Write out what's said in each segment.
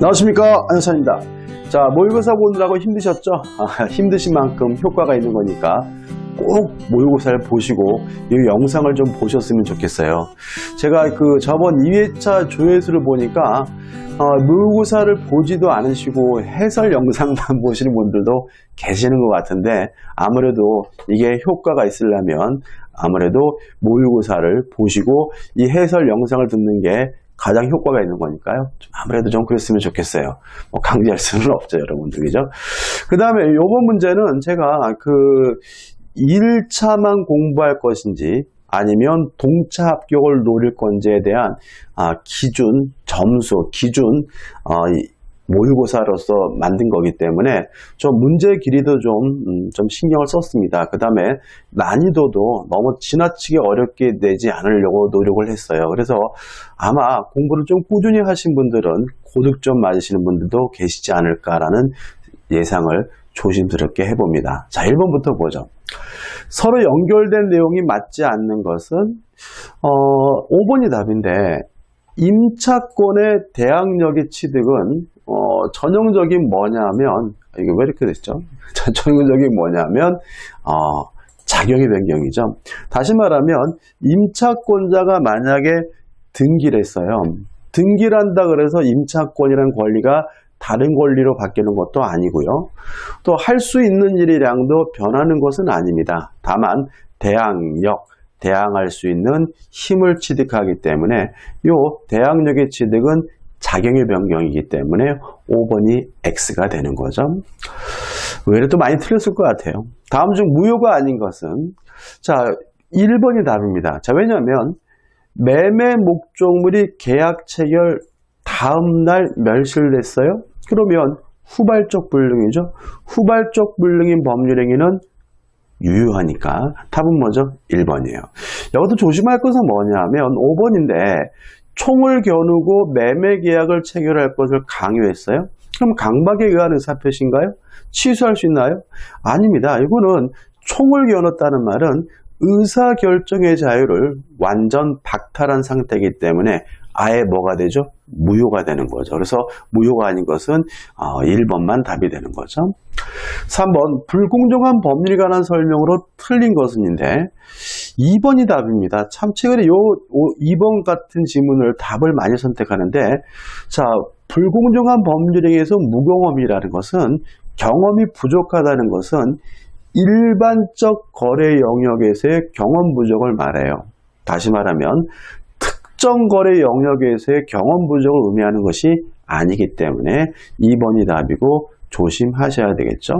안녕하십니까, 안녕사입니다. 자, 모의고사 보느라고 힘드셨죠? 힘드신 만큼 효과가 있는 거니까 꼭 모의고사를 보시고 이 영상을 좀 보셨으면 좋겠어요. 제가 저번 2회차 조회수를 보니까 모의고사를 보지도 않으시고 해설 영상만 보시는 분들도 계시는 것 같은데, 아무래도 이게 효과가 있으려면 아무래도 모의고사를 보시고 이 해설 영상을 듣는 게 가장 효과가 있는 거니까요. 아무래도 좀 그랬으면 좋겠어요. 강제할 수는 없죠, 여러분들. 그죠? 그 다음에 이번 문제는 제가 1차만 공부할 것인지 아니면 동차 합격을 노릴 건지에 대한 기준, 점수, 기준, 모의고사로서 만든 거기 때문에 좀 문제 길이도 좀 신경을 썼습니다. 그 다음에 난이도도 너무 지나치게 어렵게 내지 않으려고 노력을 했어요. 그래서 아마 공부를 좀 꾸준히 하신 분들은 고득점 맞으시는 분들도 계시지 않을까라는 예상을 조심스럽게 해봅니다. 자, 1번부터 보죠. 서로 연결된 내용이 맞지 않는 것은 5번이 답인데, 임차권의 대항력의 취득은 전형적인 뭐냐면, 이게 왜 이렇게 됐죠? 전형적인 뭐냐면 자격의 변경이죠. 다시 말하면 임차권자가 만약에 등기를 했어요. 등기를 한다 그래서 임차권이라는 권리가 다른 권리로 바뀌는 것도 아니고요. 또 할 수 있는 일이량도 변하는 것은 아닙니다. 다만 대항력, 대항할 수 있는 힘을 취득하기 때문에 이 대항력의 취득은 자격의 변경이기 때문에 5번이 X가 되는 거죠. 의외로 또 많이 틀렸을 것 같아요. 다음 중 무효가 아닌 것은, 자, 1번이 답입니다. 자, 왜냐하면 매매 목적물이 계약 체결 다음날 멸실됐어요. 그러면 후발적 불능이죠. 후발적 불능인 법률행위는 유효하니까 답은 뭐죠? 1번이에요. 여기도 조심할 것은 뭐냐면 5번인데, 총을 겨누고 매매 계약을 체결할 것을 강요했어요. 그럼 강박에 의한 의사표시인가요? 취소할 수 있나요? 아닙니다. 이거는 총을 겨눴다는 말은 의사결정의 자유를 완전 박탈한 상태이기 때문에 아예 뭐가 되죠? 무효가 되는 거죠. 그래서 무효가 아닌 것은 1번만 답이 되는 거죠. 3번, 불공정한 법률에 관한 설명으로 틀린 것은인데 2번이 답입니다. 참 최근에 2번 같은 지문을 답을 많이 선택하는데, 자, 불공정한 법률행위에서 무경험이라는 것은, 경험이 부족하다는 것은 일반적 거래 영역에서의 경험 부족을 말해요. 다시 말하면 특정 거래 영역에서의 경험 부족을 의미하는 것이 아니기 때문에 2번이 답이고 조심하셔야 되겠죠.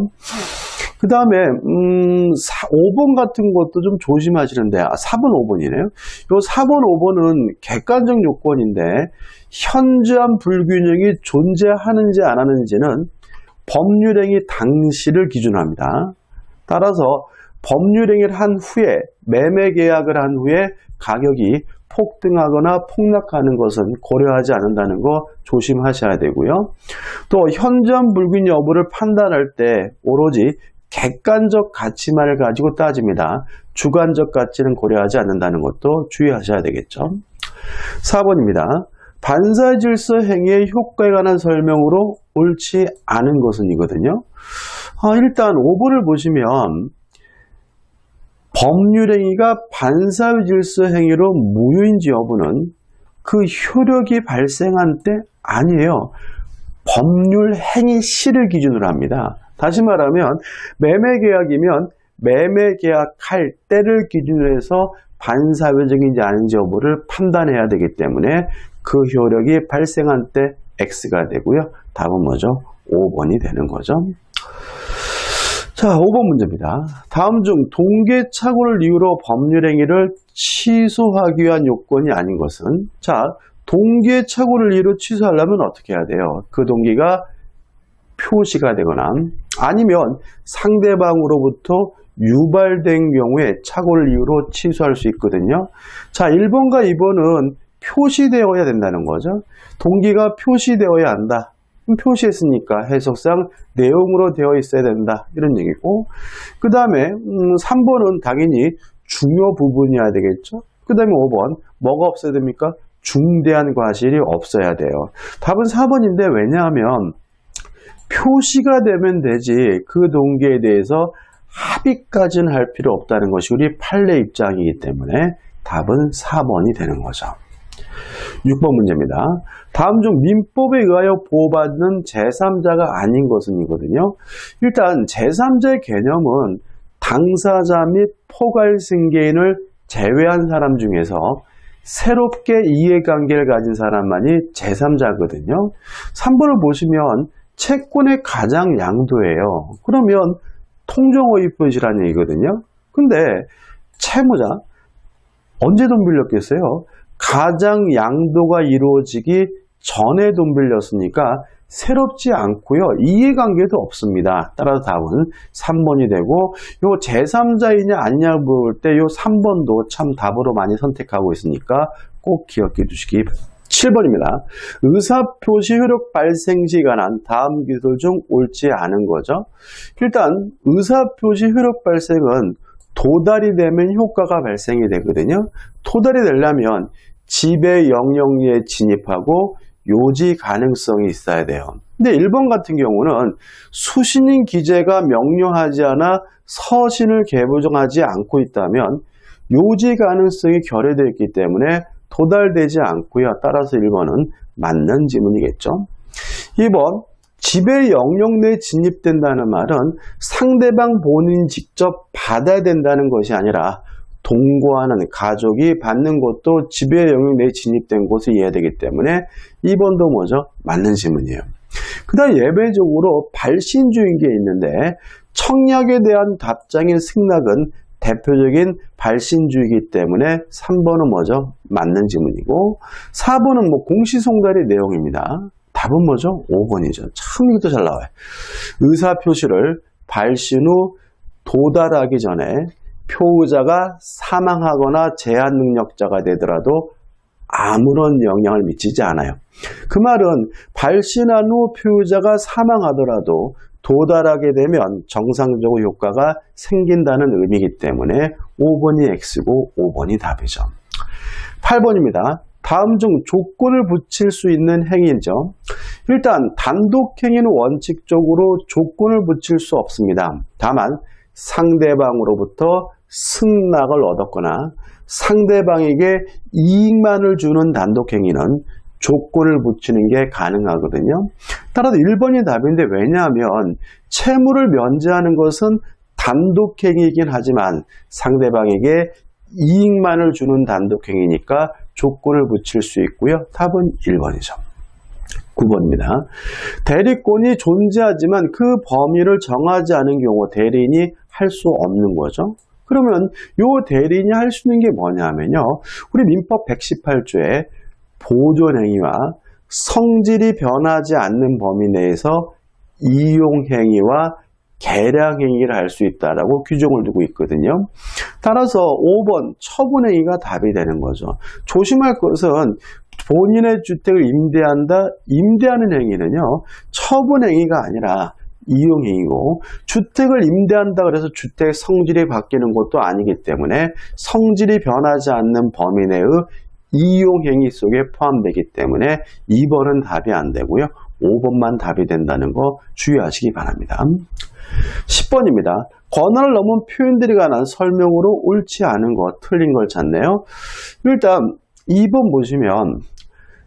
그 다음에 5번 같은 것도 좀 조심하시는데, 4번, 5번이네요. 요 4번, 5번은 객관적 요건인데 현저한 불균형이 존재하는지 안 하는지는 법률행위 당시를 기준으로 합니다. 따라서 법률행위를 한 후에, 매매 계약을 한 후에 가격이 폭등하거나 폭락하는 것은 고려하지 않는다는 거 조심하셔야 되고요. 또 현저한 불균 여부를 판단할 때 오로지 객관적 가치만을 가지고 따집니다. 주관적 가치는 고려하지 않는다는 것도 주의하셔야 되겠죠. 4번입니다. 반사 질서 행위의 효과에 관한 설명으로 옳지 않은 것은 이거든요. 일단 5번을 보시면 법률행위가 반사질서 행위로 무효인지 여부는 그 효력이 발생한 때 아니에요. 법률 행위 시를 기준으로 합니다. 다시 말하면 매매계약이면 매매계약할 때를 기준으로 해서 반사회적인지 아닌지 여부를 판단해야 되기 때문에 그 효력이 발생한 때 X가 되고요. 답은 뭐죠? 5번이 되는 거죠. 자, 5번 문제입니다. 다음 중 동계착오를 이유로 법률행위를 취소하기 위한 요건이 아닌 것은, 자, 동계착오를 이유로 취소하려면 어떻게 해야 돼요? 그 동기가 표시가 되거나 아니면 상대방으로부터 유발된 경우에 착오를 이유로 취소할 수 있거든요. 자, 1번과 2번은 표시되어야 된다는 거죠. 동기가 표시되어야 한다. 표시했으니까 해석상 내용으로 되어 있어야 된다, 이런 얘기고, 그 다음에 3번은 당연히 중요 부분이어야 되겠죠. 그 다음에 5번 뭐가 없어야 됩니까? 중대한 과실이 없어야 돼요. 답은 4번인데 왜냐하면 표시가 되면 되지 그 동기에 대해서 합의까지는 할 필요 없다는 것이 우리 판례 입장이기 때문에 답은 4번이 되는 거죠. 6번 문제입니다. 다음 중 민법에 의하여 보호받는 제3자가 아닌 것은 이거든요. 일단 제3자의 개념은 당사자 및 포괄승계인을 제외한 사람 중에서 새롭게 이해관계를 가진 사람만이 제3자거든요. 3번을 보시면 채권의 가장 양도예요. 그러면 통정허위표시라는 얘기거든요. 근데 채무자 언제 돈 빌렸겠어요? 가장 양도가 이루어지기 전에 돈 빌렸으니까 새롭지 않고요. 이해관계도 없습니다. 따라서 답은 3번이 되고 요 제3자이냐 아니냐 볼 때 요 3번도 참 답으로 많이 선택하고 있으니까 꼭 기억해 두시기 바랍니다. 7번입니다. 의사표시 효력 발생 시에 관한 다음 기술 중 옳지 않은 거죠. 일단 의사표시 효력 발생은 도달이 되면 효과가 발생이 되거든요. 도달이 되려면 지배 영역에 진입하고 요지 가능성이 있어야 돼요. 근데 1번 같은 경우는 수신인 기재가 명료하지 않아 서신을 개보정하지 않고 있다면 요지 가능성이 결여되어 있기 때문에 도달되지 않고요. 따라서 1번은 맞는 지문이겠죠. 2번 지배 영역 내에 진입된다는 말은 상대방 본인이 직접 받아야 된다는 것이 아니라 동거하는 가족이 받는 것도 지배 영역 내에 진입된 것을 이해되기 때문에 2번도 뭐죠? 맞는 지문이에요. 그 다음 예외적으로 발신주인 게 있는데 청약에 대한 답장인 승낙은 대표적인 발신주이기 때문에 3번은 뭐죠? 맞는 지문이고 4번은 뭐 공시송달의 내용입니다. 답은 뭐죠? 5번이죠. 참 이것도 잘 나와요. 의사표시를 발신 후 도달하기 전에 표의자가 사망하거나 제한 능력자가 되더라도 아무런 영향을 미치지 않아요. 그 말은 발신한 후 표의자가 사망하더라도 도달하게 되면 정상적으로 효과가 생긴다는 의미이기 때문에 5번이 X고 5번이 답이죠. 8번입니다. 다음 중 조건을 붙일 수 있는 행위죠. 일단 단독행위는 원칙적으로 조건을 붙일 수 없습니다. 다만 상대방으로부터 승낙을 얻었거나 상대방에게 이익만을 주는 단독행위는 조건을 붙이는 게 가능하거든요. 따라서 1번이 답인데 왜냐하면 채무를 면제하는 것은 단독행위이긴 하지만 상대방에게 이익만을 주는 단독행위니까 조건을 붙일 수 있고요. 답은 1번이죠. 9번입니다. 대리권이 존재하지만 그 범위를 정하지 않은 경우 대리인이 할 수 없는 거죠. 그러면 이 대리인이 할 수 있는 게 뭐냐면요. 우리 민법 118조에 보존행위와 성질이 변하지 않는 범위 내에서 이용행위와 계량행위를 할 수 있다라고 규정을 두고 있거든요. 따라서 5번 처분행위가 답이 되는 거죠. 조심할 것은 본인의 주택을 임대하는 행위는요. 처분행위가 아니라 이용행위고 주택을 임대한다 그래서 주택 성질이 바뀌는 것도 아니기 때문에 성질이 변하지 않는 범위 내의 이용행위 속에 포함되기 때문에 2번은 답이 안 되고요. 5번만 답이 된다는 거 주의하시기 바랍니다. 10번입니다. 권한을 넘은 표현들이 관한 설명으로 옳지 않은 것, 틀린 걸 찾네요. 일단 2번 보시면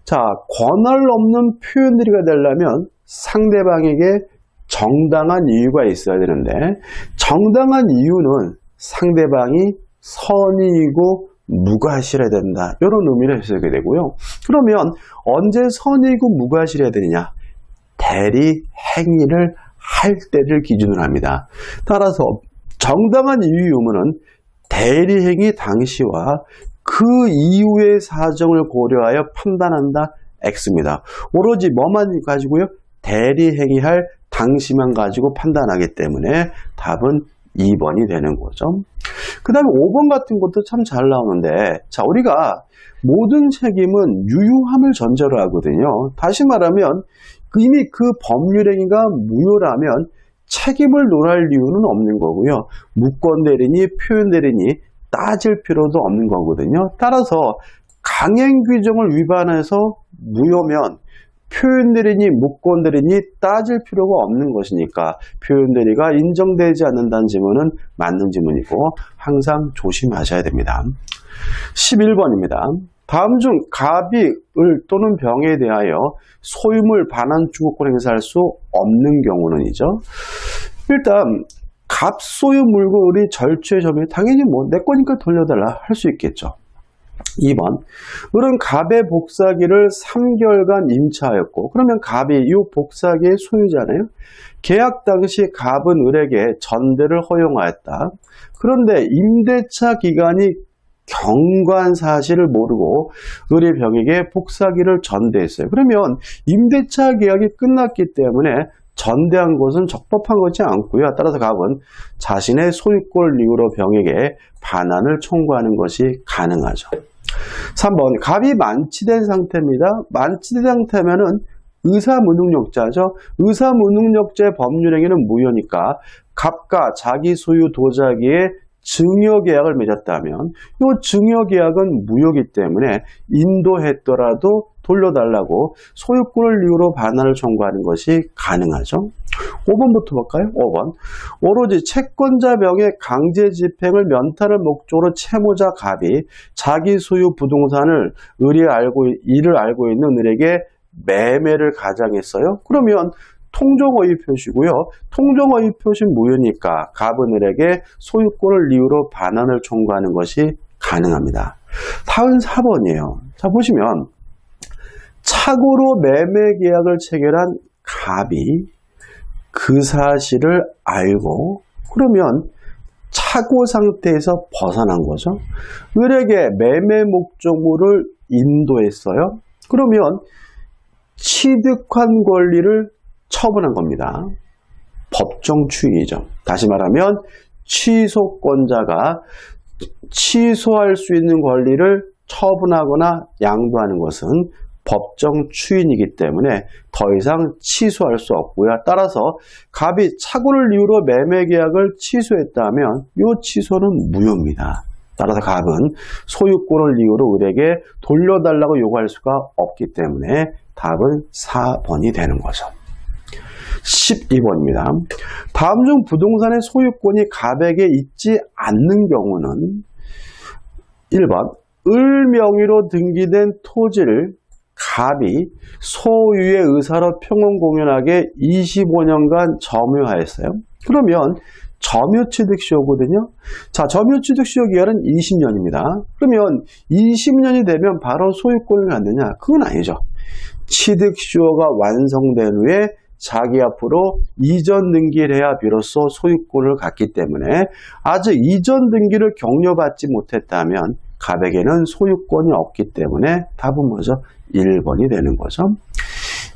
자, 권한을 넘는 표현들이가 되려면 상대방에게 정당한 이유가 있어야 되는데 정당한 이유는 상대방이 선의이고 무과실해야 된다. 이런 의미를 해석이 되고요. 그러면 언제 선의이고 무과실해야 되느냐? 대리 행위를 할 때를 기준으로 합니다. 따라서 정당한 이유 유무는 대리 행위 당시와 그 이후의 사정을 고려하여 판단한다. X입니다. 오로지 뭐만 가지고요? 대리 행위할 당시만 가지고 판단하기 때문에 답은 2번이 되는 거죠. 그 다음에 5번 같은 것도 참 잘 나오는데 자 우리가 모든 책임은 유효함을 전제로 하거든요. 다시 말하면 이미 그 법률행위가 무효라면 책임을 논할 이유는 없는 거고요. 무권 대리니 표현 대리니 따질 필요도 없는 거거든요. 따라서 강행 규정을 위반해서 무효면 표현대리니 무권대리니 따질 필요가 없는 것이니까 표현대리가 인정되지 않는다는 지문은 맞는 지문이고 항상 조심하셔야 됩니다. 11번입니다. 다음 중 갑이 을 또는 병에 대하여 소유물 반환 주거권 행사할 수 없는 경우는이죠. 일단 갑 소유 물건이 절취의 점이 당연히 뭐 내 거니까 돌려달라 할 수 있겠죠. 2번, 을은 갑의 복사기를 3개월간 임차하였고, 그러면 갑이 이 복사기의 소유자네요. 계약 당시 갑은 을에게 전대를 허용하였다. 그런데 임대차 기간이 경과한 사실을 모르고 을이 병에게 복사기를 전대했어요. 그러면 임대차 계약이 끝났기 때문에 전대한 것은 적법한 것이 않고요. 따라서 갑은 자신의 소유권을 이유로 병에게 반환을 청구하는 것이 가능하죠. 3번, 갑이 만취된 상태입니다. 만취된 상태면은 의사무능력자죠. 의사무능력자의 법률행위는 무효니까 갑과 자기 소유 도자기의 증여계약을 맺었다면 이 증여계약은 무효이기 때문에 인도했더라도 돌려달라고 소유권을 이유로 반환을 청구하는 것이 가능하죠. 5번부터 볼까요? 5번. 오로지 채권자 병의 강제 집행을 면탈할 목적으로 채무자 갑이 자기 소유 부동산을 이를 알고 있는 을에게 매매를 가장했어요. 그러면 통정어휘 표시고요. 통정어휘 표시는 무효니까 갑은 을에게 소유권을 이유로 반환을 청구하는 것이 가능합니다. 다음 4번이에요. 자, 보시면 착오로 매매 계약을 체결한 갑이 그 사실을 알고 그러면 착오 상태에서 벗어난 거죠. 을에게 매매 목적물을 인도했어요. 그러면 취득한 권리를 처분한 겁니다. 법정 추이죠. 다시 말하면 취소권자가 취소할 수 있는 권리를 처분하거나 양도하는 것은 법정 추인이기 때문에 더 이상 취소할 수 없고요. 따라서 갑이 착오를 이유로 매매 계약을 취소했다면 이 취소는 무효입니다. 따라서 갑은 소유권을 이유로 을에게 돌려달라고 요구할 수가 없기 때문에 답은 4번이 되는 거죠. 12번입니다. 다음 중 부동산의 소유권이 갑에게 있지 않는 경우는 1번, 을 명의로 등기된 토지를 갑이 소유의 의사로 평온공연하게 25년간 점유하였어요. 그러면 점유취득시효거든요. 자, 점유취득시효 기간은 20년입니다. 그러면 20년이 되면 바로 소유권을 갖느냐? 그건 아니죠. 취득시효가 완성된 후에 자기 앞으로 이전 등기를 해야 비로소 소유권을 갖기 때문에 아직 이전 등기를 격려받지 못했다면 갑에게는 소유권이 없기 때문에 답은 뭐죠? 1번이 되는 거죠.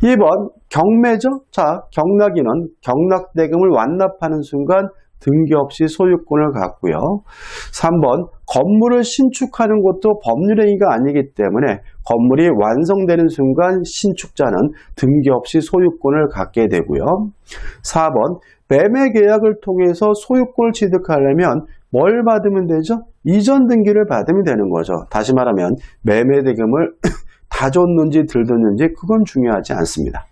2번, 경매죠. 자, 경락인은 경락대금을 완납하는 순간 등기 없이 소유권을 갖고요. 3번, 건물을 신축하는 것도 법률행위가 아니기 때문에 건물이 완성되는 순간 신축자는 등기 없이 소유권을 갖게 되고요. 4번, 매매 계약을 통해서 소유권을 취득하려면 뭘 받으면 되죠? 이전 등기를 받으면 되는 거죠. 다시 말하면 매매 대금을 다 줬는지 덜 줬는지 그건 중요하지 않습니다.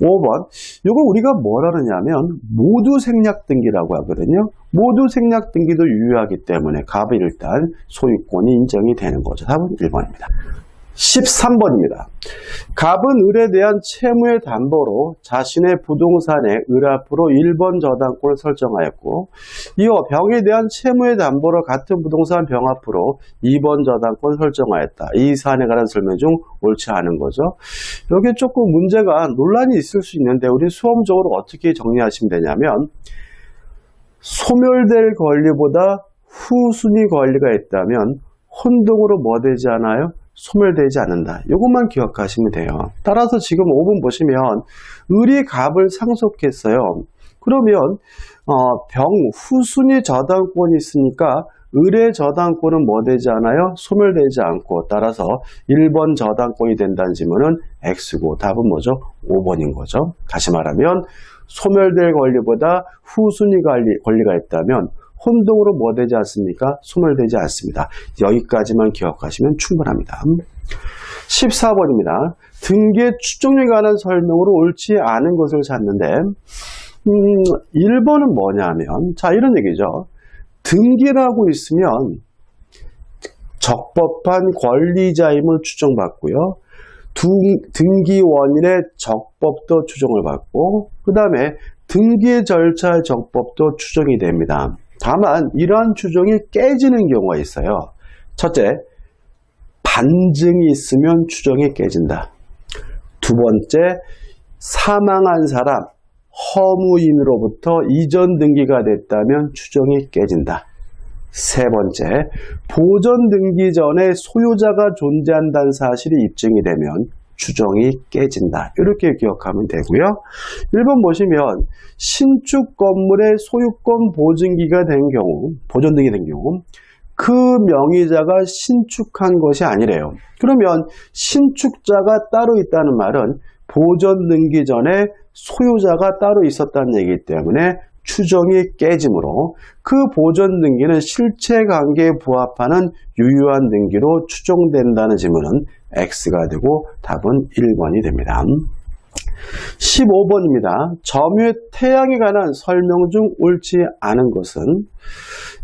5번, 이거 우리가 뭐라 그러냐면 모두 생략 등기라고 하거든요. 모두 생략 등기도 유효하기 때문에 갑이 일단 소유권이 인정이 되는 거죠. 답은 1번입니다. 13번입니다. 갑은 을에 대한 채무의 담보로 자신의 부동산에 을 앞으로 1번 저당권을 설정하였고 이어 병에 대한 채무의 담보로 같은 부동산 병 앞으로 2번 저당권을 설정하였다. 이 사안에 관한 설명 중 옳지 않은 거죠. 여기 조금 문제가 논란이 있을 수 있는데 우리 수험적으로 어떻게 정리하시면 되냐면 소멸될 권리보다 후순위 권리가 있다면 혼동으로 뭐 되지 않아요? 소멸되지 않는다. 이것만 기억하시면 돼요. 따라서 지금 5번 보시면 을이 갑을 상속했어요. 그러면 병 후순위 저당권이 있으니까 을의 저당권은 뭐 되지 않아요? 소멸되지 않고 따라서 1번 저당권이 된다는 지문은 X고 답은 뭐죠? 5번인 거죠. 다시 말하면 소멸될 권리보다 후순위 권리가 있다면 혼동으로 뭐 되지 않습니까? 소멸되지 않습니다. 여기까지만 기억하시면 충분합니다. 14번입니다. 등기의 추정에 관한 설명으로 옳지 않은 것을 찾는데 1번은 뭐냐면 자 이런 얘기죠. 등기라고 있으면 적법한 권리자임을 추정받고요. 등기 원인의 적법도 추정을 받고 그 다음에 등기 절차의 적법도 추정이 됩니다. 다만 이러한 추정이 깨지는 경우가 있어요. 첫째, 반증이 있으면 추정이 깨진다. 두 번째, 사망한 사람, 허무인으로부터 이전 등기가 됐다면 추정이 깨진다. 세 번째, 보전 등기 전에 소유자가 존재한다는 사실이 입증이 되면 추정이 깨진다. 이렇게 기억하면 되고요. 1번 보시면 신축 건물의 소유권 보증기가 된 경우, 보전 등기 된 경우 그 명의자가 신축한 것이 아니래요. 그러면 신축자가 따로 있다는 말은 보전 등기 전에 소유자가 따로 있었다는 얘기이기 때문에 추정이 깨지므로 그 보전 등기는 실체 관계에 부합하는 유효한 등기로 추정된다는 지문은 X가 되고 답은 1번이 됩니다. 15번입니다. 점유의 태양에 관한 설명 중 옳지 않은 것은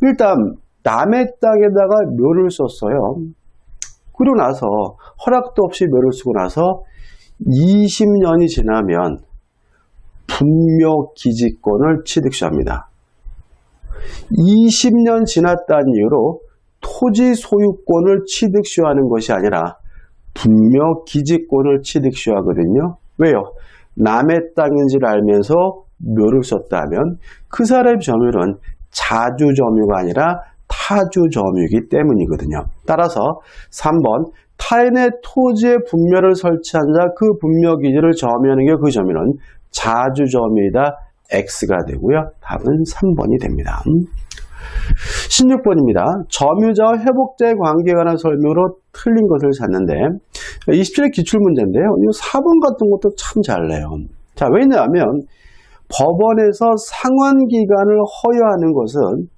일단 남의 땅에다가 묘를 썼어요. 그러고 나서 허락도 없이 묘를 쓰고 나서 20년이 지나면 분묘 기지권을 취득시합니다. 20년 지났다는 이유로 토지 소유권을 취득시하는 것이 아니라 분묘 기지권을 취득시하거든요. 왜요? 남의 땅인지를 알면서 묘를 썼다면 그 사람의 점유는 자주 점유가 아니라 타주 점유이기 때문이거든요. 따라서 3번 타인의 토지에 분묘를 설치한 자 그 분묘 기지를 점유하는 게 그 점유는 자주 점유이다. X가 되고요. 답은 3번이 됩니다. 16번입니다. 점유자와 회복자의 관계에 관한 설명으로 틀린 것을 찾는데 27회 기출문제인데요. 이 4번 같은 것도 참 잘 내요. 자, 왜냐하면 법원에서 상환기간을 허용하는 것은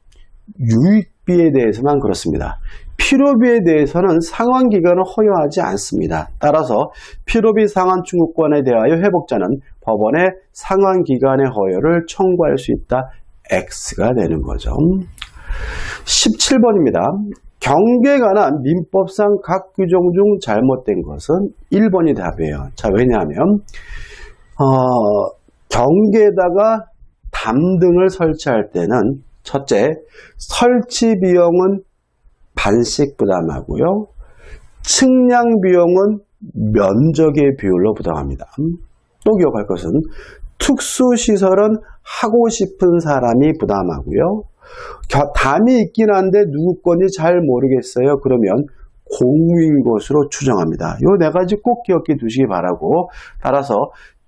유익비에 대해서만 그렇습니다. 필요비에 대해서는 상환기간을 허용하지 않습니다. 따라서 필요비 상환 청구권에 대하여 회복자는 법원에 상환기간의 허용을 청구할 수 있다. X가 되는 거죠. 17번입니다. 경계에 관한 민법상 각 규정 중 잘못된 것은 1번이 답이에요. 자, 왜냐하면 경계에다가 담등을 설치할 때는 첫째, 설치 비용은 반씩 부담하고요. 측량 비용은 면적의 비율로 부담합니다. 또 기억할 것은 특수시설은 하고 싶은 사람이 부담하고요. 담이 있긴 한데 누구 건지 잘 모르겠어요. 그러면 공유인 것으로 추정합니다. 요 네 가지 꼭 기억해 두시기 바라고, 따라서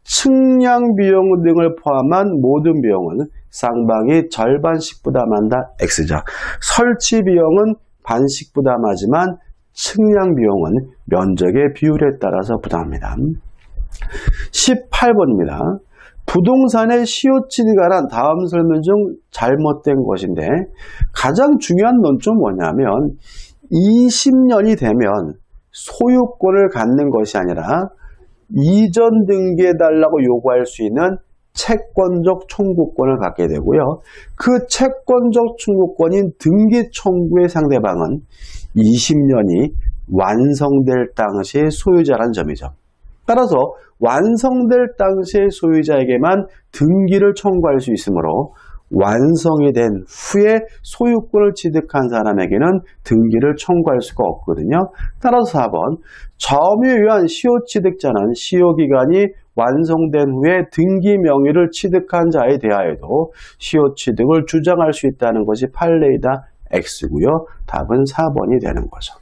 측량 비용 등을 포함한 모든 비용은 쌍방이 절반씩 부담한다. X죠. 설치 비용은 반씩 부담하지만 측량 비용은 면적의 비율에 따라서 부담합니다. 18번입니다. 부동산의 시효치에 관한 다음 설명 중 잘못된 것인데 가장 중요한 논점은 뭐냐면 20년이 되면 소유권을 갖는 것이 아니라 이전 등기해달라고 요구할 수 있는 채권적 청구권을 갖게 되고요. 그 채권적 청구권인 등기 청구의 상대방은 20년이 완성될 당시의 소유자라는 점이죠. 따라서 완성될 당시의 소유자에게만 등기를 청구할 수 있으므로 완성이 된 후에 소유권을 취득한 사람에게는 등기를 청구할 수가 없거든요. 따라서 4번 점유에 의한 시효취득자는 시효기간이 완성된 후에 등기 명의를 취득한 자에 대하여도 시효취득을 주장할 수 있다는 것이 판례이다. X고요. 답은 4번이 되는 거죠.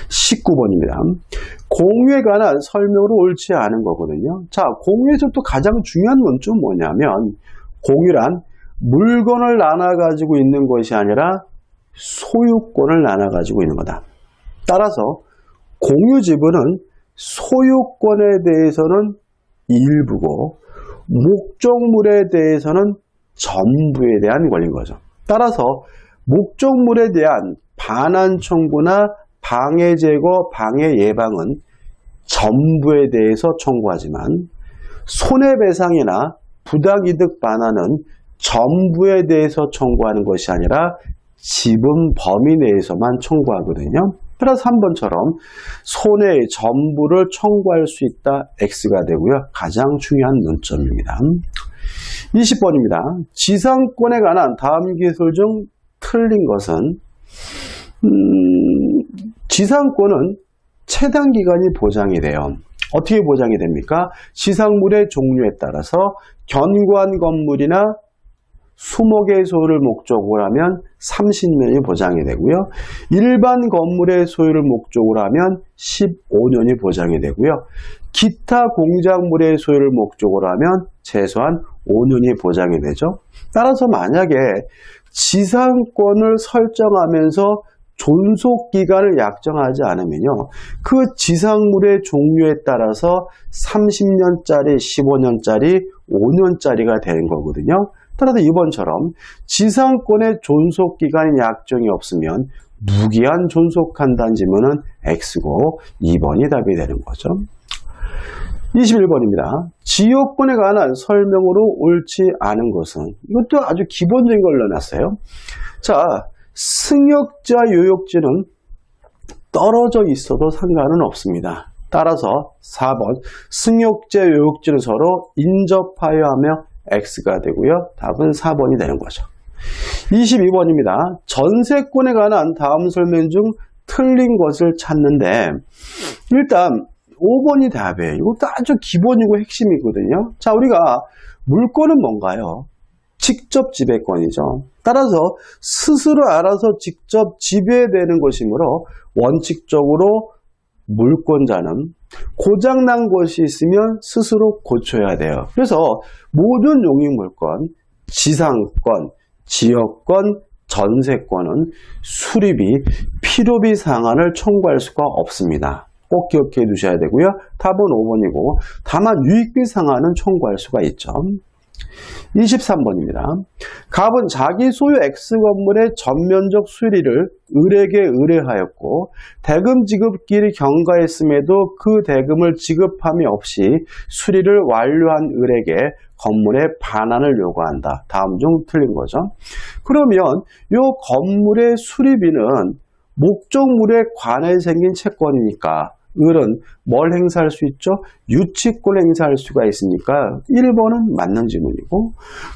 19번입니다. 공유에 관한 설명으로 옳지 않은 거거든요. 자, 공유에서 또 가장 중요한 논점은 뭐냐면 공유란 물건을 나눠 가지고 있는 것이 아니라 소유권을 나눠 가지고 있는 거다. 따라서 공유 지분은 소유권에 대해서는 일부고 목적물에 대해서는 전부에 대한 권리인 거죠. 따라서 목적물에 대한 반환 청구나 방해 제거, 방해 예방은 전부에 대해서 청구하지만 손해배상이나 부당이득 반환은 전부에 대해서 청구하는 것이 아니라 지분 범위 내에서만 청구하거든요. 따라서 3번처럼 손해의 전부를 청구할 수 있다. X가 되고요. 가장 중요한 논점입니다. 20번입니다. 지상권에 관한 다음 기술 중 틀린 것은 지상권은 채당 기간이 보장이 돼요. 어떻게 보장이 됩니까? 지상물의 종류에 따라서 견고한 건물이나 20개의 소유를 목적으로 하면 30년이 보장이 되고요. 일반 건물의 소유를 목적으로 하면 15년이 보장이 되고요. 기타 공작물의 소유를 목적으로 하면 최소한 5년이 보장이 되죠. 따라서 만약에 지상권을 설정하면서 존속기간을 약정하지 않으면요. 그 지상물의 종류에 따라서 30년짜리, 15년짜리, 5년짜리가 되는 거거든요. 따라서 이번처럼 지상권의 존속기간의 약정이 없으면 무기한 존속한다는 질문은 X고 2번이 답이 되는 거죠. 21번입니다. 지역권에 관한 설명으로 옳지 않은 것은 이것도 아주 기본적인 걸 넣어놨어요. 자, 승역지와 요역지는 떨어져 있어도 상관은 없습니다. 따라서 4번 승역지와 요역지는 서로 인접하여 하며 X가 되고요. 답은 4번이 되는 거죠. 22번입니다. 전세권에 관한 다음 설명 중 틀린 것을 찾는데 일단 5번이 답이에요. 이것도 아주 기본이고 핵심이거든요. 자, 우리가 물권은 뭔가요? 직접 지배권이죠. 따라서 스스로 알아서 직접 지배되는 것이므로 원칙적으로 물권자는 고장난 것이 있으면 스스로 고쳐야 돼요. 그래서 모든 용익물권, 지상권, 지역권, 전세권은 수리비, 필요비 상한을 청구할 수가 없습니다. 꼭 기억해 두셔야 되고요. 답은 5번이고 다만 유익비 상한은 청구할 수가 있죠. 23번입니다. 갑은 자기 소유 X건물의 전면적 수리를 을에게 의뢰하였고 대금 지급기일이 경과했음에도 그 대금을 지급함이 없이 수리를 완료한 을에게 건물의 반환을 요구한다. 다음 중 틀린 거죠. 그러면 이 건물의 수리비는 목적물에 관해 생긴 채권이니까 을은 뭘 행사할 수 있죠? 유치권을 행사할 수가 있으니까 1번은 맞는 질문이고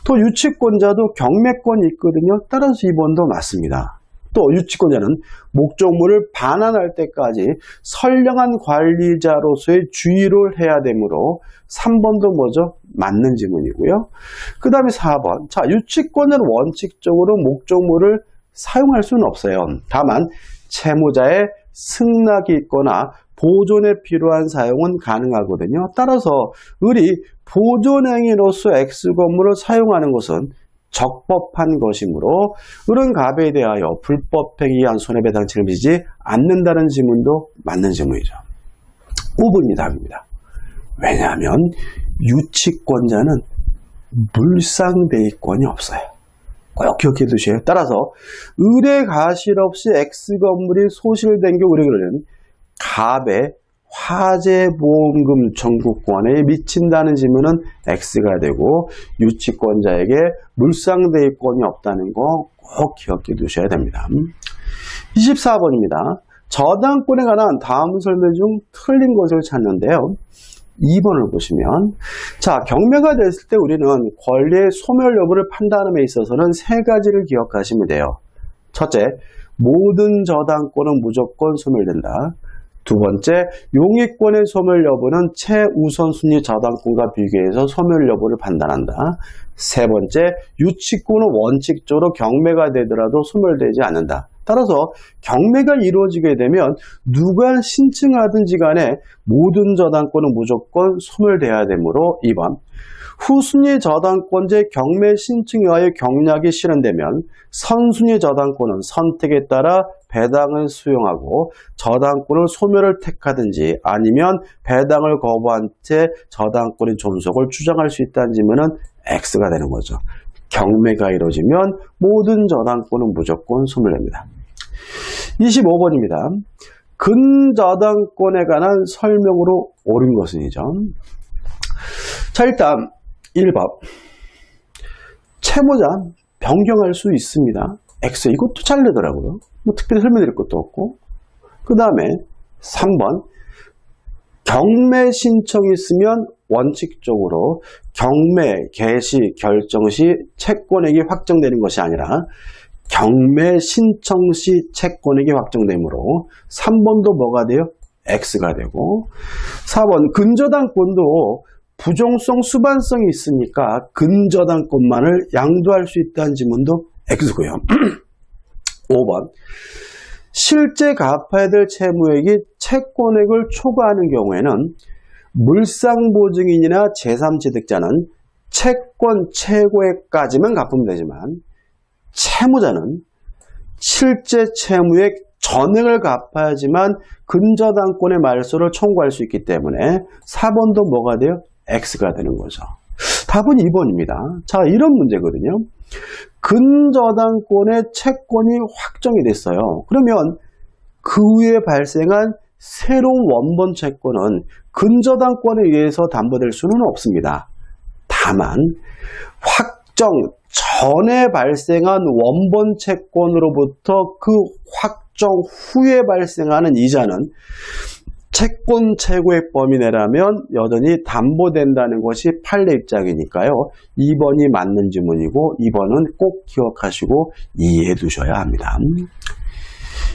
또 유치권자도 경매권이 있거든요. 따라서 2번도 맞습니다. 또 유치권자는 목적물을 반환할 때까지 선량한 관리자로서의 주의를 해야 되므로 3번도 뭐죠? 맞는 질문이고요. 그 다음에 4번. 자, 유치권자는 원칙적으로 목적물을 사용할 수는 없어요. 다만 채무자의 승낙이 있거나 보존에 필요한 사용은 가능하거든요. 따라서 을이 보존행위로서 X건물을 사용하는 것은 적법한 것이므로 을은 갑에 대하여 불법행위에 의한 손해배상 책임을 지지 않는다는 지문도 맞는 지문이죠. 5번이 답입니다. 왜냐하면 유치권자는 물상대위권이 없어요. 꼭 기억해 두세요. 따라서 을의 가실 없이 X건물이 소실된 경우 우리는 갑의 화재보험금 청구권에 미친다는 질문은 X가 되고 유치권자에게 물상대위권이 없다는 거 꼭 기억해 두셔야 됩니다. 24번입니다. 저당권에 관한 다음 설명 중 틀린 것을 찾는데요. 2번을 보시면 자, 경매가 됐을 때 우리는 권리의 소멸 여부를 판단함에 있어서는 세 가지를 기억하시면 돼요. 첫째, 모든 저당권은 무조건 소멸된다. 두 번째, 용익권의 소멸 여부는 최우선순위 저당권과 비교해서 소멸 여부를 판단한다. 세 번째, 유치권은 원칙적으로 경매가 되더라도 소멸되지 않는다. 따라서 경매가 이루어지게 되면 누가 신청하든지 간에 모든 저당권은 무조건 소멸돼야 되므로 2번. 후순위 저당권자의 경매 신청에 의하여 경락이 실현되면 선순위 저당권은 선택에 따라 배당을 수용하고 저당권을 소멸을 택하든지 아니면 배당을 거부한 채 저당권의 존속을 주장할 수 있다는 질문은 X가 되는 거죠. 경매가 이루어지면 모든 저당권은 무조건 소멸됩니다. 25번입니다. 근저당권에 관한 설명으로 옳은 것은이죠. 자, 일단 1번 채무자 변경할 수 있습니다. X 이것도 잘 되더라고요. 뭐 특별히 설명드릴 것도 없고. 그 다음에 3번 경매 신청이 있으면 원칙적으로 경매 개시 결정 시 채권액이 확정되는 것이 아니라 경매 신청 시 채권액이 확정되므로 3번도 뭐가 돼요? X가 되고 4번 근저당권도 부종성 수반성이 있으니까 근저당권만을 양도할 수 있다는 지문도 X고요. 5번 실제 갚아야 될 채무액이 채권액을 초과하는 경우에는 물상보증인이나 제3취득자는 채권 최고액까지만 갚으면 되지만 채무자는 실제 채무액 전액을 갚아야지만 근저당권의 말소를 청구할 수 있기 때문에 4번도 뭐가 돼요? X가 되는 거죠. 답은 2번입니다. 자, 이런 문제거든요. 근저당권의 채권이 확정이 됐어요. 그러면 그 후에 발생한 새로운 원본 채권은 근저당권에 의해서 담보될 수는 없습니다. 다만 확정 전에 발생한 원본 채권으로부터 그 확정 후에 발생하는 이자는 채권 최고액 범위 내라면 여전히 담보된다는 것이 판례 입장이니까요. 2번이 맞는 지문이고 2번은 꼭 기억하시고 이해해 두셔야 합니다.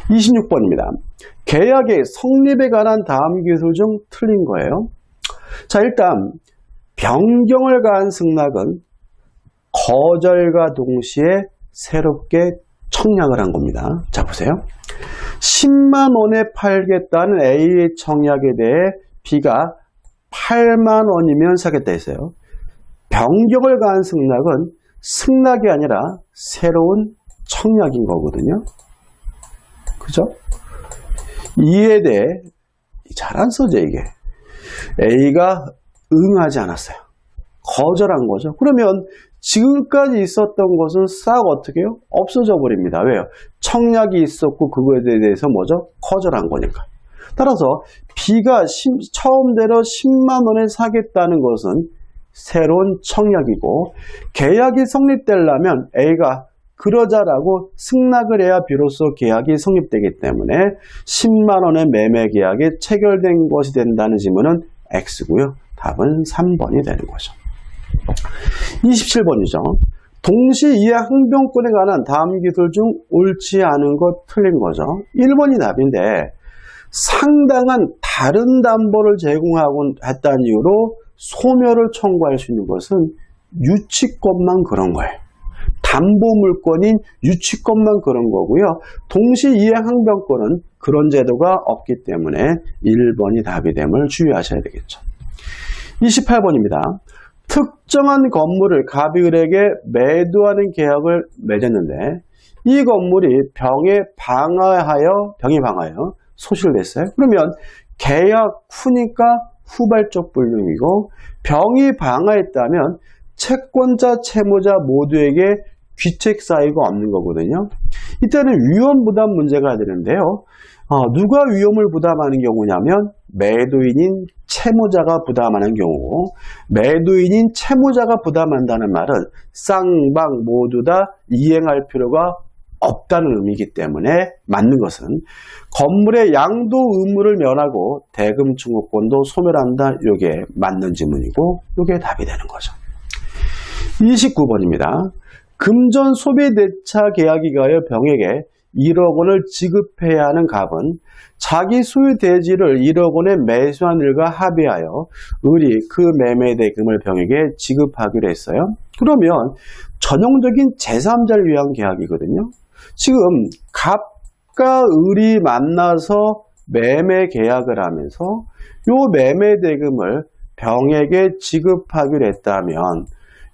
26번입니다. 계약의 성립에 관한 다음 기술 중 틀린 거예요. 자, 일단 변경을 가한 승낙은 거절과 동시에 새롭게 청약을 한 겁니다. 자, 보세요. 10만 원에 팔겠다는 A의 청약에 대해 B가 8만 원이면 사겠다 했어요. 변경을 가한 승낙은 승낙이 아니라 새로운 청약인 거거든요. 그죠? 이에 대해 잘 안 써져 이게. A가 응하지 않았어요. 거절한 거죠. 그러면 지금까지 있었던 것은 싹 어떻게 해요? 없어져 버립니다. 왜요? 청약이 있었고 그거에 대해서 뭐죠? 거절한 거니까. 따라서 B가 처음대로 10만 원에 사겠다는 것은 새로운 청약이고 계약이 성립되려면 A가 그러자라고 승낙을 해야 비로소 계약이 성립되기 때문에 10만 원의 매매 계약이 체결된 것이 된다는 지문은 X고요. 답은 3번이 되는 거죠. 27번이죠. 동시이해 항변권에 관한 다음 기술 중 옳지 않은 것 틀린 거죠. 1번이 답인데 상당한 다른 담보를 제공하고 했다는 이유로 소멸을 청구할 수 있는 것은 유치권만 그런 거예요. 담보물권인 유치권만 그런 거고요. 동시이해 항변권은 그런 제도가 없기 때문에 1번이 답이 됨을 주의하셔야 되겠죠. 28번입니다. 특정한 건물을 갑이을에게 매도하는 계약을 맺었는데 이 건물이 병이 방하하여 소실됐어요. 그러면 계약 후니까 후발적 불능이고 병이 방하했다면 채권자, 채무자 모두에게 귀책 사유가 없는 거거든요. 이때는 위험 부담 문제가 되는데요. 누가 위험을 부담하는 경우냐면 매도인인 채무자가 부담하는 경우고 매도인인 채무자가 부담한다는 말은 쌍방 모두 다 이행할 필요가 없다는 의미이기 때문에 맞는 것은 건물의 양도 의무를 면하고 대금 청구권도 소멸한다. 이게 맞는 지문이고 이게 답이 되는 거죠. 29번입니다. 금전 소비 대차 계약이 가하여 병에게 1억 원을 지급해야 하는 갑은 자기 소유 대지를 1억 원에 매수한 일과 합의하여 을이 그 매매 대금을 병에게 지급하기로 했어요. 그러면 전형적인 제3자를 위한 계약이거든요. 지금 갑과 을이 만나서 매매 계약을 하면서 이 매매 대금을 병에게 지급하기로 했다면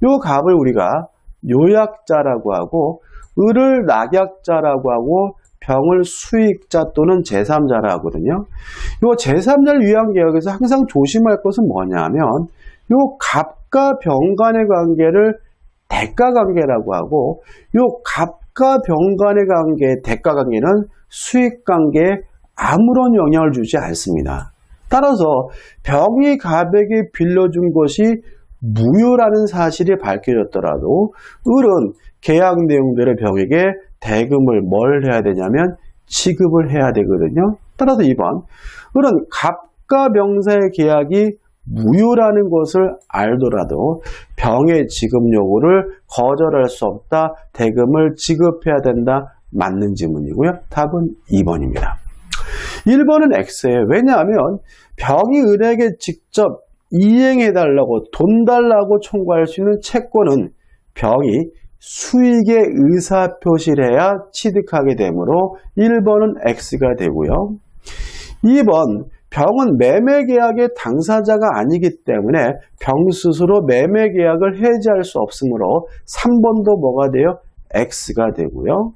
이 갑을 우리가 요약자라고 하고 을을 낙약자라고 하고 병을 수익자 또는 제3자라 하거든요. 이 제3자를 위한 계약에서 항상 조심할 것은 뭐냐면 이 갑과 병 간의 관계를 대가관계라고 하고, 요 갑과 병 간의 관계, 대가관계는 수익관계에 아무런 영향을 주지 않습니다. 따라서 병이 갑에게 빌려준 것이 무효라는 사실이 밝혀졌더라도 을은 계약 내용대로 병에게 대금을 뭘 해야 되냐면 지급을 해야 되거든요. 따라서 2번, 을은 갑과 병사의 계약이 무효라는 것을 알더라도 병의 지급 요구를 거절할 수 없다. 대금을 지급해야 된다. 맞는 지문이고요. 답은 2번입니다. 1번은 X예요. 왜냐하면 병이 을에게 직접 이행해달라고 돈 달라고 청구할 수 있는 채권은 병이 수익의 의사표시를 해야 취득하게 되므로 1번은 X가 되고요. 2번, 병은 매매계약의 당사자가 아니기 때문에 병 스스로 매매계약을 해지할 수 없으므로 3번도 뭐가 돼요? X가 되고요.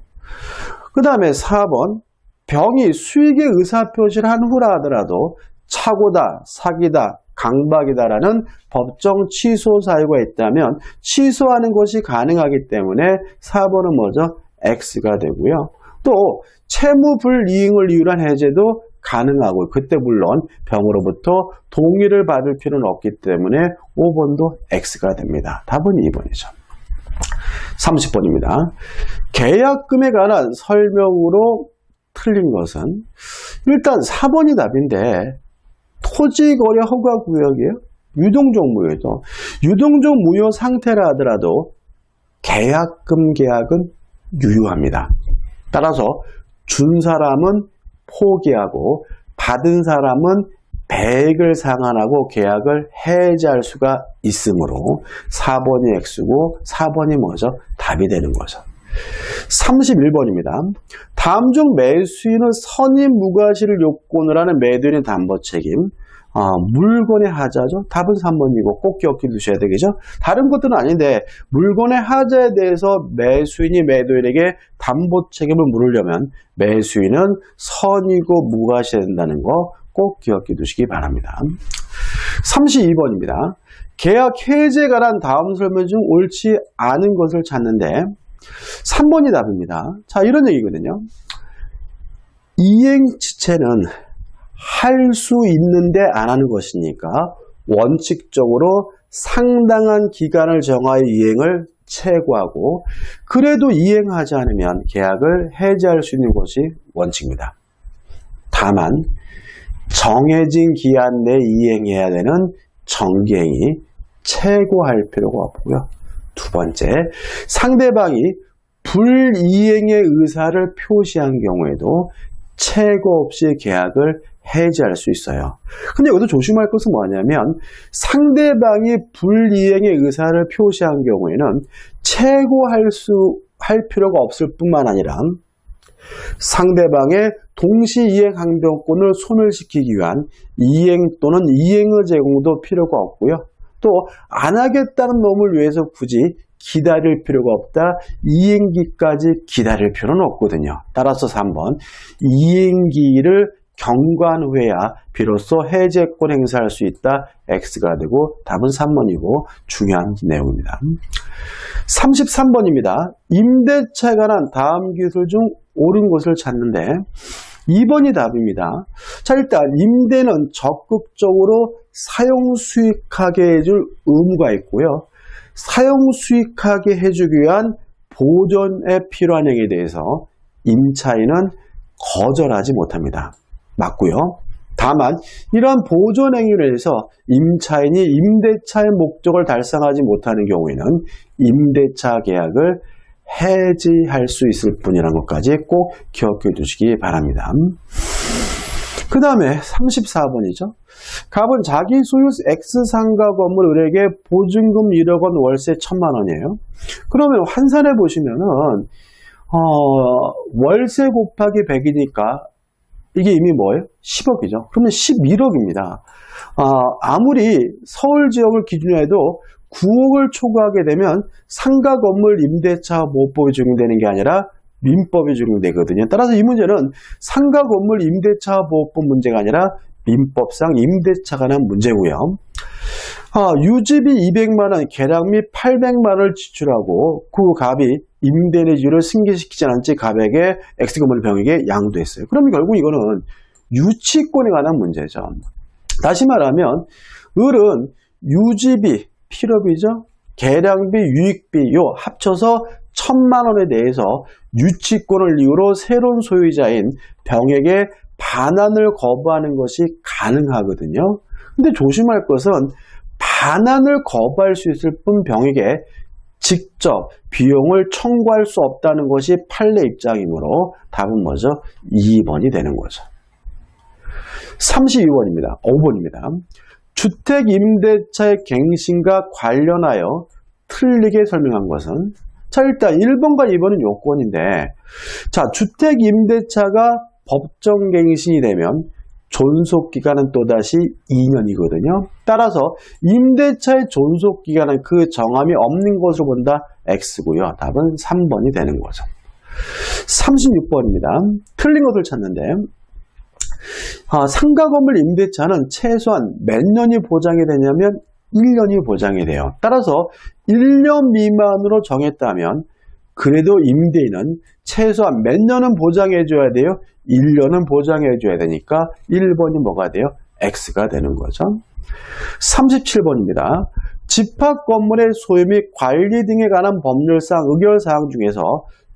그 다음에 4번, 병이 수익의 의사표시를 한 후라 하더라도 착오다, 사기다, 강박이다라는 법정 취소 사유가 있다면 취소하는 것이 가능하기 때문에 4번은 뭐죠? X가 되고요. 또 채무불이행을 이유로 한 해제도 가능하고 그때 물론 병으로부터 동의를 받을 필요는 없기 때문에 5번도 X가 됩니다. 답은 2번이죠. 30번입니다. 계약금에 관한 설명으로 틀린 것은 일단 4번이 답인데 토지거래 허가구역이에요. 유동적 무효죠. 유동적 무효 상태라 하더라도 계약금 계약은 유효합니다. 따라서 준 사람은 포기하고 받은 사람은 배액을 상환하고 계약을 해지할 수가 있으므로 4번이 X고 4번이 뭐죠? 답이 되는 거죠. 31번입니다. 다음 중 매수인은 선임 무과실을 요건으로 하는 매도인의 담보 책임. 물건의 하자죠. 답은 3번이고 꼭 기억해 두셔야 되겠죠. 다른 것들은 아닌데 물건의 하자에 대해서 매수인이 매도인에게 담보 책임을 물으려면 매수인은 선이고 무과시해야 된다는 거 꼭 기억해 두시기 바랍니다. 32번입니다. 계약 해지에 관한 다음 설명 중 옳지 않은 것을 찾는데 3번이 답입니다. 자, 이런 얘기거든요. 이행지체는 할 수 있는데 안 하는 것이니까 원칙적으로 상당한 기간을 정하여 이행을 최고하고 그래도 이행하지 않으면 계약을 해지할 수 있는 것이 원칙입니다. 다만 정해진 기한 내에 이행해야 되는 정기행위 최고할 필요가 없고요. 두 번째, 상대방이 불이행의 의사를 표시한 경우에도 최고 없이 계약을 해지할 수 있어요. 근데 여기서 조심할 것은 뭐냐면 상대방이 불이행의 의사를 표시한 경우에는 최고할 필요가 없을 뿐만 아니라 상대방의 동시이행 항변권을 소멸시키기 위한 이행 또는 이행의 제공도 필요가 없고요. 또 안 하겠다는 놈을 위해서 굳이 기다릴 필요가 없다. 이행기까지 기다릴 필요는 없거든요. 따라서 3번 이행기를 경과한 후에야 비로소 해제권 행사할 수 있다. X가 되고 답은 3번이고 중요한 내용입니다. 33번입니다. 임대차에 관한 다음 기술 중 옳은 것을 찾는데 2번이 답입니다. 자, 일단 임대는 적극적으로 사용 수익하게 해줄 의무가 있고요. 사용 수익하게 해주기 위한 보존에 필요한 행위에 대해서 임차인은 거절하지 못합니다. 맞고요. 다만 이러한 보존 행위를 해서 임차인이 임대차의 목적을 달성하지 못하는 경우에는 임대차 계약을 해지할 수 있을 뿐이라는 것까지 꼭 기억해 두시기 바랍니다. 그 다음에 34번이죠. 갑은 자기 소유 X상가 건물 을에게 보증금 1억 원, 월세 1,000만 원이에요. 그러면 환산해 보시면은 월세 곱하기 100이니까 이게 이미 뭐예요? 10억이죠. 그러면 11억입니다. 아무리 서울 지역을 기준으로 해도 9억을 초과하게 되면 상가 건물 임대차 보호법이 적용되는 게 아니라 민법이 적용되거든요. 따라서 이 문제는 상가 건물 임대차 보호법 문제가 아니라 민법상 임대차가 관한 문제고요. 유지비 200만원, 계량비 800만원을 지출하고 그 갑이 임대 내지를 승계시키지 않은지 갑에게 X금을 병에게 양도했어요. 그러면 결국 이거는 유치권에 관한 문제죠. 다시 말하면 을은 유지비, 필요비죠. 계량비, 유익비 요 합쳐서 1000만원에 대해서 유치권을 이유로 새로운 소유자인 병에게 반환을 거부하는 것이 가능하거든요. 근데 조심할 것은 반환을 거부할 수 있을 뿐 병에게 직접 비용을 청구할 수 없다는 것이 판례 입장이므로 답은 뭐죠? 2번이 되는 거죠. 32번입니다. 5번입니다. 주택임대차의 갱신과 관련하여 틀리게 설명한 것은? 자, 일단 1번과 2번은 요건인데, 자, 주택임대차가 법정갱신이 되면 존속기간은 또다시 2년이거든요. 따라서 임대차의 존속기간은 그 정함이 없는 것으로 본다. X고요. 답은 3번이 되는 거죠. 36번입니다. 틀린 것을 찾는데 상가 건물 임대차는 최소한 몇 년이 보장이 되냐면 1년이 보장이 돼요. 따라서 1년 미만으로 정했다면 그래도 임대인은 최소한 몇 년은 보장해 줘야 돼요? 1년은 보장해 줘야 되니까 1번이 뭐가 돼요? X가 되는 거죠. 37번입니다. 집합 건물의 소유 및 관리 등에 관한 법률상 의결사항 중에서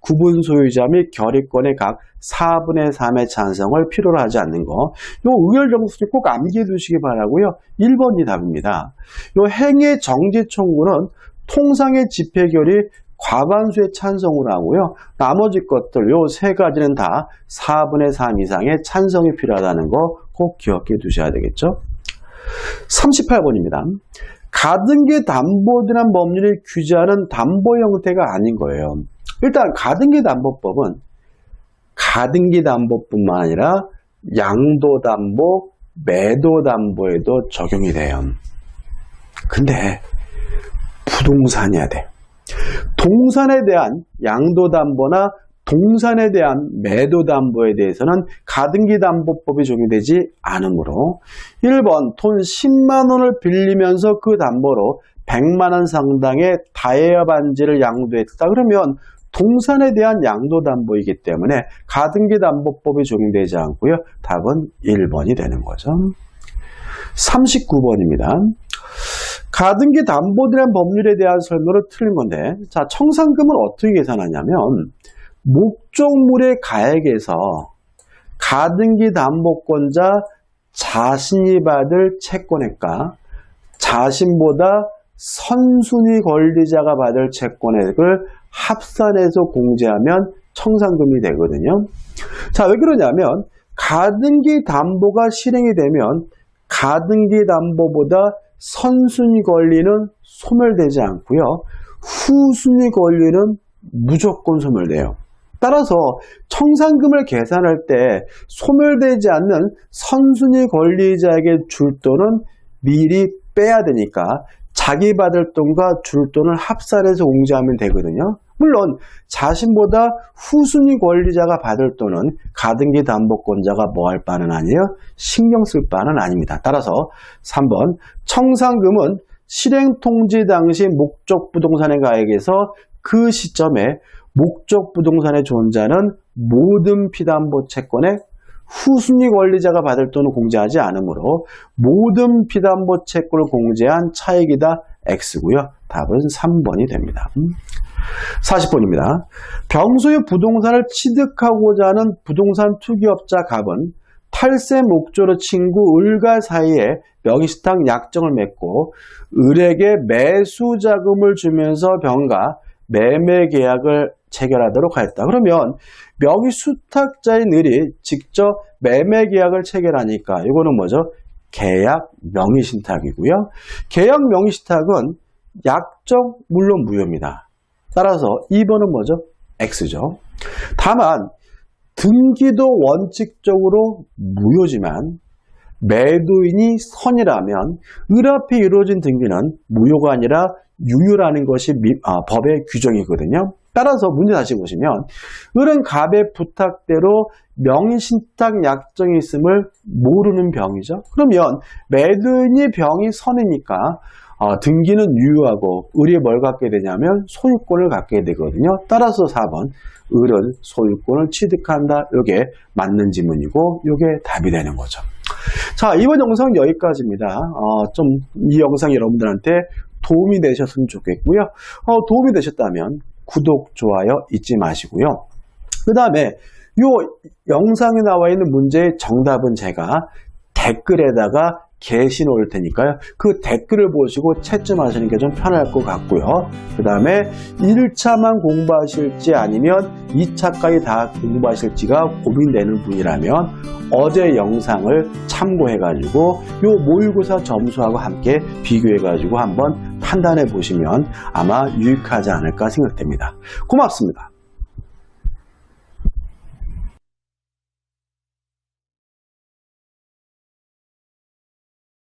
구분 소유자 및 결의권의 각 4분의 3의 찬성을 필요로 하지 않는 거. 이 의결 정수를 꼭 암기해 두시기 바라고요. 1번이 답입니다. 이 행위 정지 청구는 통상의 집회결의 과반수의 찬성으로 하고요. 나머지 것들 요 세 가지는 다 4분의 3 이상의 찬성이 필요하다는 거 꼭 기억해 두셔야 되겠죠. 38번입니다. 가등기 담보등한 법률이 규제하는 담보 형태가 아닌 거예요. 일단 가등기 담보법은 가등기 담보뿐만 아니라 양도 담보, 매도 담보에도 적용이 돼요. 근데 부동산이어야 돼. 동산에 대한 양도담보나 동산에 대한 매도담보에 대해서는 가등기담보법이 적용되지 않으므로 1번 돈 10만 원을 빌리면서 그 담보로 100만 원 상당의 다해와 반지를 양도했다. 그러면 동산에 대한 양도담보이기 때문에 가등기담보법이 적용되지 않고요. 답은 1번이 되는 거죠. 39번입니다. 가등기 담보등한 법률에 대한 설명을 틀린 건데, 자, 청산금은 어떻게 계산하냐면 목적물의 가액에서 가등기 담보권자 자신이 받을 채권액과 자신보다 선순위 권리자가 받을 채권액을 합산해서 공제하면 청산금이 되거든요. 자, 왜 그러냐면 가등기 담보가 실행이 되면 가등기 담보보다 선순위 권리는 소멸되지 않고요. 후순위 권리는 무조건 소멸돼요. 따라서 청산금을 계산할 때 소멸되지 않는 선순위 권리자에게 줄 돈은 미리 빼야 되니까 자기 받을 돈과 줄 돈을 합산해서 공제하면 되거든요. 물론 자신보다 후순위 권리자가 받을 돈은 가등기 담보권자가 뭐 할 바는 아니에요? 신경 쓸 바는 아닙니다. 따라서 3번 청산금은 실행 통지 당시 목적 부동산의 가액에서 그 시점에 목적 부동산에 존재하는 모든 피담보 채권의 후순위 권리자가 받을 돈을 공제하지 않으므로 모든 피담보 채권을 공제한 차익이다. X고요. 답은 3번이 됩니다. 40번입니다. 병소의 부동산을 취득하고자 하는 부동산 투기업자 갑은 탈세 목조로 친구 을과 사이에 명의신탁 약정을 맺고 을에게 매수 자금을 주면서 병과 매매 계약을 체결하도록 하였다. 그러면 명의수탁자인 을이 직접 매매 계약을 체결하니까 이거는 뭐죠? 계약 명의신탁이고요. 계약 명의신탁은 약정 물론 무효입니다. 따라서 2번은 뭐죠? X죠. 다만 등기도 원칙적으로 무효지만 매도인이 선이라면 을 앞에 이루어진 등기는 무효가 아니라 유효라는 것이 법의 규정이거든요. 따라서 문제 다시 보시면 을은 갑의 부탁대로 명의신탁 약정이 있음을 모르는 병이죠. 그러면 매도인이 병이 선이니까 등기는 유효하고 을이 뭘 갖게 되냐면 소유권을 갖게 되거든요. 따라서 4번 을은 소유권을 취득한다. 이게 맞는 지문이고 이게 답이 되는 거죠. 자, 이번 영상 여기까지입니다. 좀 이 영상이 여러분들한테 도움이 되셨으면 좋겠고요. 도움이 되셨다면 구독, 좋아요 잊지 마시고요. 그 다음에 이 영상에 나와 있는 문제의 정답은 제가 댓글에다가 게시 놓을 테니까요. 그 댓글을 보시고 채점하시는 게 좀 편할 것 같고요. 그 다음에 1차만 공부하실지 아니면 2차까지 다 공부하실지가 고민되는 분이라면 어제 영상을 참고해가지고 요 모의고사 점수하고 함께 비교해가지고 한번 판단해 보시면 아마 유익하지 않을까 생각됩니다. 고맙습니다.